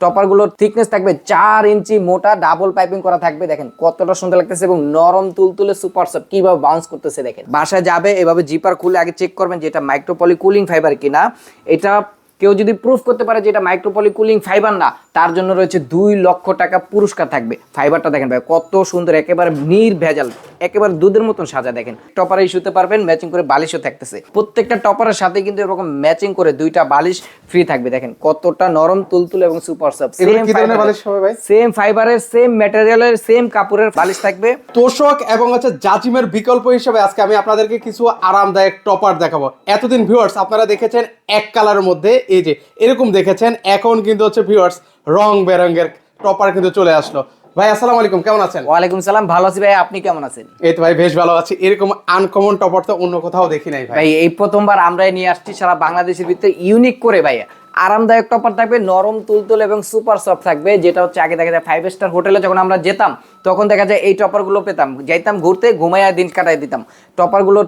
Topper গুলোর thickness থাকবে 4 ইঞ্চি মোটা, ডাবল পাইপিং করা থাকবে। দেখেন কতটা সুন্দর লাগতেছে এবং নরম তুলতুলে সুপার সফট কিভাবে বাউন্স করতেছে দেখেন। বাসায় যাবে এভাবে জিপার খুলে আগে চেক করবেন যে এটা মাইক্রোপলি কুলিং ফাইবার কিনা। এটা কেউ যদি প্রুফ করতে পারে যে এটা মাইক্রোপলি কুলিং ফাইবার না, তার জন্য রয়েছে 2 লক্ষ টাকা পুরস্কার থাকবে। ফাইবারটা দেখেন ভাই কত সুন্দর, একেবারে নির্ভেজাল, একেবারে দুধের মতন সাজা। দেখেন টপারে শুতে পারবেন, ম্যাচিং করে বালিশও থাকতেছে। প্রত্যেকটা টপারের সাথে কিন্তু এরকম ম্যাচিং করে 2টা বালিশ ফ্রি থাকবে। দেখেন কতটা নরম তুলতুলে এবং সুপার সফট। সেম ফাইবারের, সেম ম্যাটেরিয়ালের, সেম কাপড়ের বালিশ থাকবে। তোশক এবং জাজিমের বিকল্প হিসেবে আজকে আমি আপনাদেরকে কিছু আরামদায়ক টপার দেখাবো। এতদিন ভিউয়ার্স আপনারা দেখেছেন এক কালারের মধ্যে, এই যে এরকম দেখেছেন, এখন কিন্তু ভিউয়ার্স রং বেরঙের টপার কিন্তু চলে আসলো। ভাই আসসালামু আলাইকুম, কেমন আছেন? ওয়ালাইকুম সালাম, ভালো আছি ভাই, আপনি কেমন আছেন? এই তো ভাই বেশ ভালো আছি। এরকম আনকমন টপার তো অন্য কোথাও দেখি নাই ভাই। এই প্রথমবার আমরাই নিয়ে আসছি সারা বাংলাদেশের ভিতরে ইউনিক করে ভাই। আরামদায়ক টপার থাকবে, নরম তুলতুল এবং সুপার সফট থাকবে। যেটা আগে দেখা যায় 5 স্টার হোটেলে যখন আমরা যেতাম তখন দেখা যায় এই টপার গুলো পেতাম, যাইতাম ঘুরতে, ঘুমাইয়া দিন কাটাই দিতাম। টপার গুলো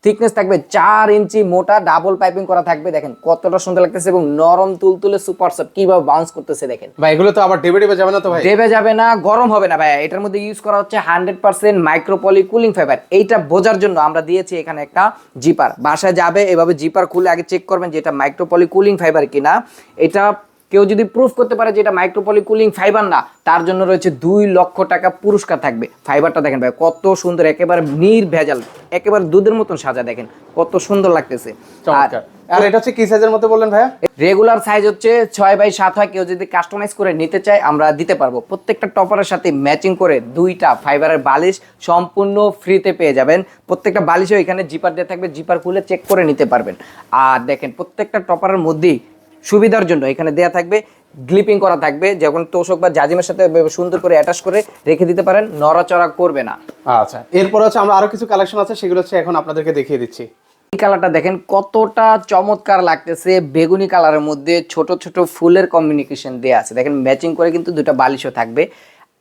থিকনেস থাকবে 4 ইঞ্চি মোটা, ডাবল পাইপিং করা থাকবে। দেখেন কতটা সুন্দর লাগতেছে এবং নরম তুলতুলে সুপার সফট কিভাবে বাউন্স করতেছে দেখেন। ভাই এগুলো তো আবার ডেবে যাবে না তো ভাই? ডেবে যাবে না, গরম হবে না ভাই। এটার মধ্যে ইউজ করা হচ্ছে 100% মাইক্রোপলি কুলিং ফাইবার। এইটা বোঝার জন্য আমরা দিয়েছি এখানে একটা জিপার। বাসায় যাবে এভাবে জিপার খুলে আগে চেক করবেন যে এটা মাইক্রোপলি কুলিং ফাইবার কিনা। এটা কেউ যদি প্রুফ করতে পারে যে এটা মাইক্রোপলি কুলিং ফাইবার না, তার জন্য রয়েছে 2 লক্ষ টাকা পুরস্কার থাকবে। ফাইবারটা দেখেন ভাই কত সুন্দর, একেবারে নির্ভেজাল, একেবারে দুধের মতন সাজা। দেখেন কত সুন্দর লাগতেছে। আর এটা হচ্ছে কি সাইজের মধ্যে বললেন ভাইয়া? রেগুলার সাইজ হচ্ছে 6x7 হয়। কেউ যদি কাস্টমাইজ করে নিতে চায় আমরা দিতে পারবো। প্রত্যেকটা টপারের সাথে ম্যাচিং করে 2টা ফাইবারের বালিশ সম্পূর্ণ ফ্রিতে পেয়ে যাবেন। প্রত্যেকটা বালিশও এখানে জিপার দিয়ে থাকবে, জিপার খুলে চেক করে নিতে পারবেন। আর দেখেন প্রত্যেকটা টপারের মধ্যেই সুবিধার জন্য এখানে দেয়া থাকবে, গ্লিপিং করা থাকবে, যখন তোষক বা জাজিমের সাথে সুন্দর করে অ্যাটাচ করে রেখে দিতে পারেন, নড়াচড়া করবে না। আচ্ছা, এরপর আমরা আরো কিছু কালেকশন আছে, সেগুলো এখন আপনাদেরকে দেখিয়ে দিচ্ছি। এই কালারটা দেখেন কতটা চমৎকার লাগতেছে, বেগুনি কালারের মধ্যে ছোট ছোট ফুলের কম্বিনেশন দেয়া আছে। দেখেন ম্যাচিং করে কিন্তু 2টা বালিশও থাকবে।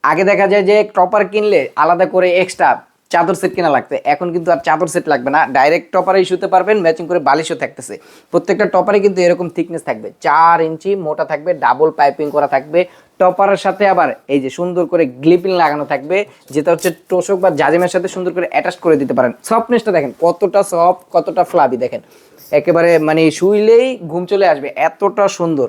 আগে দেখা যায় যে টপার কিনলে আলাদা করে এক্সট্রা চাদর সেট কেনা লাগবে, এখন কিন্তু আর চাদর সেট লাগবে না, ডাইরেক্ট টপারেই শুতে পারবেন, ম্যাচিং করে বালিশও থাকতেছে। প্রত্যেকটা টপারে কিন্তু এরকম থিকনেস থাকবে, 4 ইঞ্চি মোটা থাকবে, ডাবল পাইপিং করা থাকবে। টপারের সাথে আবার এই যে সুন্দর করে গ্লিপিং লাগানো থাকবে, যেটা তোষক বা জাজিমের সাথে সুন্দর করে অ্যাটাচ করে দিতে পারেন। সফটনেসটা দেখেন কতটা সফট, কতটা ফ্লাবি। দেখেন একেবারে শুইলেই ঘুম চলে আসবে, এতটা সুন্দর।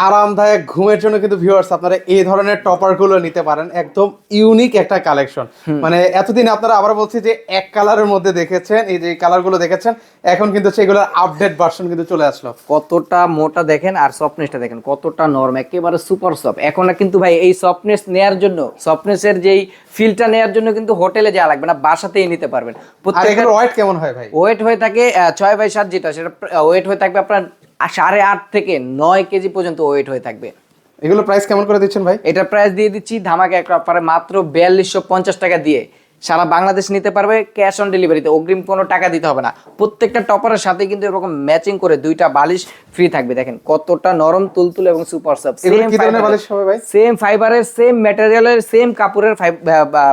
আরামদায়ক ঘুমের জন্য কিন্তু ভিউয়ার্স আপনারা এই ধরনের টপার গুলো নিতে পারেন। একদম ইউনিক একটা কালেকশন। এতদিন আপনারা আবার বলছি যে এক কালারের মধ্যে দেখেছেন, এই যে কালার গুলো দেখেছেন, এখন কিন্তু সেগুলোর আপডেট ভার্সন কিন্তু চলে আসলো। কতটা মোটা দেখেন, আর সফটনেসটা দেখেন কতটা নরম, একেবারে সুপার সফট। এখন কিন্তু ভাই এই সফটনেস নেয়ার জন্য, সফটনেসের যেই ফিলটা নেয়ার জন্য কিন্তু হোটেলে যাওয়া লাগবে না, বাসাতেই নিতে পারবেন। প্রত্যেকটা ওয়েট কেমন হয় ভাই? ওয়েট হয়ে থাকে 6x7, যেটা সেটা ওয়েট হয়ে থাকবে আপনার 8.5 থেকে 9 কেজি পর্যন্ত ওয়েট হয়ে থাকবে। এগুলো প্রাইস কেমন করে দিচ্ছেন ভাই? এটা প্রাইস দিয়ে দিচ্ছি ধামাকা একটা অফারে মাত্র 4250 টাকা দিয়ে সারা বাংলাদেশ নিতে পারবে, ক্যাশ অন ডেলিভারিতে, অগ্রিম কোনো টাকা দিতে হবে না। প্রত্যেকটা টপারের সাথে কিন্তু এরকম ম্যাচিং করে 2টা বালিশ ফ্রি থাকবে। দেখেন কতটা নরম তুলতুল এবং সুপার সফট। সেম ফাইবারের, সেম ম্যাটেরিয়ালের, সেম কাপড়ের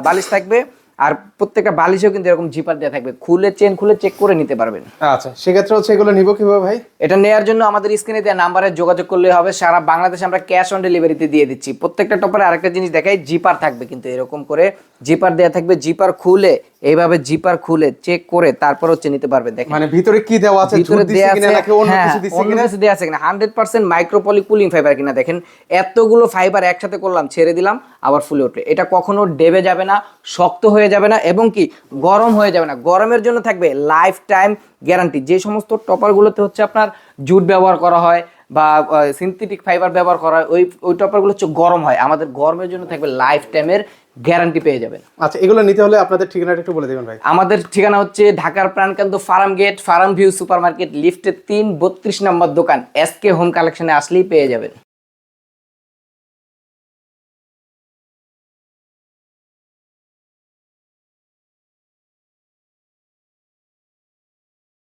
বালিশ থাকবে। আর প্রত্যেকটা বালিশেও কিন্তু এরকম জিপার দেওয়া থাকবে, খুলে চেন খুলে চেক করে নিতে পারবেন। আচ্ছা, সেক্ষেত্রে এগুলো নিব কিভাবে ভাই? এটা নেয়ার জন্য আমাদের স্ক্রিনে দেওয়া নাম্বারে যোগাযোগ করলে হবে। সারা বাংলাদেশে আমরা ক্যাশ অন ডেলিভারিতে দিয়ে দিচ্ছি। প্রত্যেকটা টপারে আরেকটা জিনিস দেখাই, জিপার থাকবে কিন্তু এরকম করে জিপার দেওয়া থাকবে। জিপার খুলে এইভাবে জিপার খুলে চেক করে তারপর নিতে পারবেন। দেখেন ভিতরে কি দেওয়া আছে, ভিতরে দেওয়া আছে নাকি অন্য কিছু দিছে কিনা, দেওয়া আছে কিনা, 100% মাইক্রোপলি কুলিং ফাইবার কিনা। দেখেন এতগুলো ফাইবার একসাথে করলাম, ছেড়ে দিলাম, আবার ফুলে উঠবে। এটা কখনো ডেবে যাবে না, শক্ত হয়ে যাবে না এবং কি গরম হয়ে যাবে না। গরমের জন্য থাকবে লাইফ টাইম গ্যারান্টি। যে সমস্ত টপারগুলোতে আপনার জুট ব্যবহার করা হয় বা সিনথেটিক ফাইবার ব্যবহার করা হয়, ওই টপারগুলো গরম হয়। আমাদের গরমের জন্য থাকবে লাইফ টাইমের গ্যারান্টি পেয়ে যাবেন। আচ্ছা, এগুলো নিতে হলে আপনাদের ঠিকানাটা একটু বলে দেবেন ভাই। আমাদের ঠিকানা হচ্ছে ঢাকার প্রাণকেন্দ্র ফার্ম গেট, ফার্ম ভিউ সুপার মার্কেট, লিফটের 3, 32 নম্বর দোকান। এসকে হোম কালেকশনে আসলেই পেয়ে যাবেন।